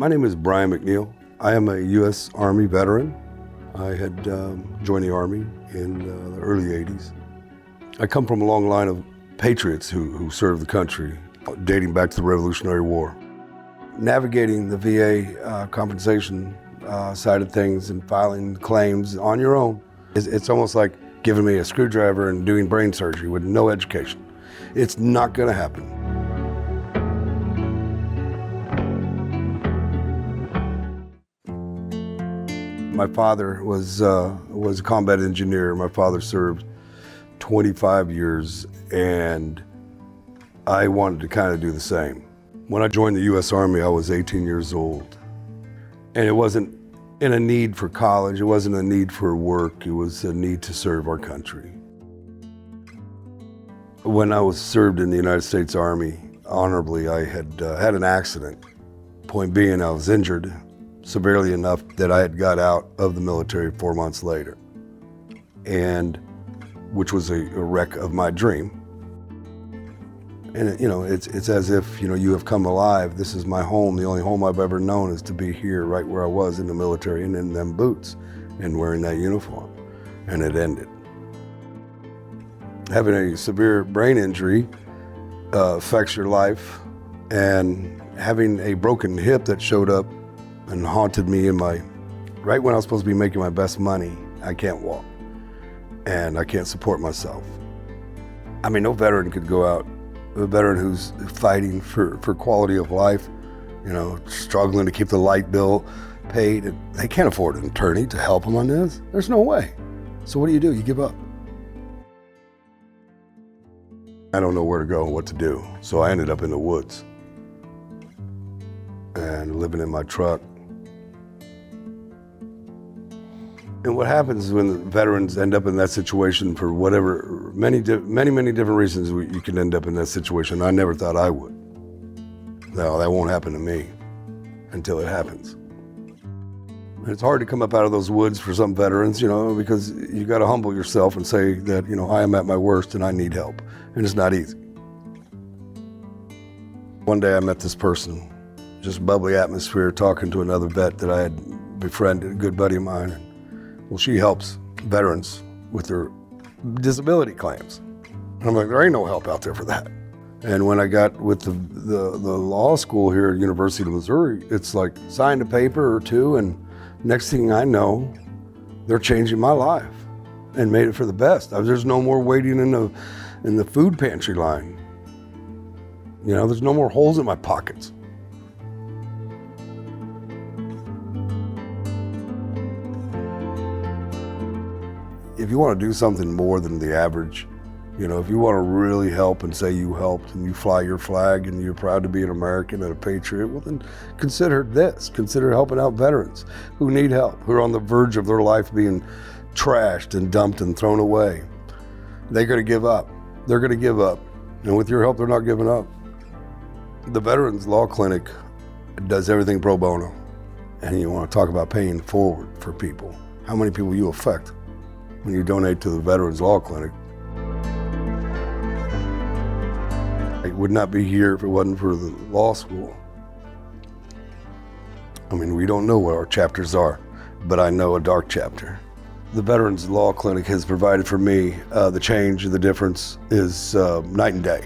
My name is Brian McNeil. I am a U.S. Army veteran. I had joined the Army in the early 80s. I come from a long line of patriots who served the country, dating back to the Revolutionary War. Navigating the VA compensation side of things and filing claims on your own, it's almost like giving me a screwdriver and doing brain surgery with no education. It's not going to happen. My father was a combat engineer. My father served 25 years, and I wanted to kind of do the same. When I joined the U.S. Army, I was 18 years old, and it wasn't in a need for college. It wasn't a need for work. It was a need to serve our country. When I was served in the United States Army, honorably, I had had an accident. Point being, I was injured severely enough that I had got out of the military 4 months later, and which was a wreck of my dream. And it's as if you have come alive. This is my home. The only home I've ever known is to be here, right where I was in the military, and in them boots and wearing that uniform. And it ended. Having a severe brain injury affects your life, and having a broken hip that showed up and haunted me right when I was supposed to be making my best money. I can't walk, and I can't support myself. I mean, no veteran could go out, a veteran who's fighting for quality of life, struggling to keep the light bill paid, and they can't afford an attorney to help them on this. There's no way. So what do? You give up. I don't know where to go and what to do, so I ended up in the woods and living in my truck. And what happens when the veterans end up in that situation for whatever, many different reasons you can end up in that situation. I never thought I would. No, that won't happen to me until it happens. And it's hard to come up out of those woods for some veterans, because you got to humble yourself and say that, I am at my worst and I need help. And it's not easy. One day I met this person, just bubbly atmosphere, talking to another vet that I had befriended, a good buddy of mine. Well, she helps veterans with their disability claims. And I'm like, there ain't no help out there for that. And when I got with the law school here at University of Missouri, it's like signed a paper or two, and next thing I know, they're changing my life and made it for the best. There's no more waiting in the food pantry line. There's no more holes in my pockets. If you want to do something more than the average, if you want to really help and say you helped and you fly your flag and you're proud to be an American and a patriot, well then consider this. Consider helping out veterans who need help, who are on the verge of their life being trashed and dumped and thrown away. They're going to give up. They're going to give up. And with your help, they're not giving up. The Veterans Law Clinic does everything pro bono. And you want to talk about paying forward for people. How many people you affect when you donate to the Veterans Law Clinic? I would not be here if it wasn't for the law school. I mean, we don't know what our chapters are, but I know a dark chapter. The Veterans Law Clinic has provided for me the change, the difference is night and day.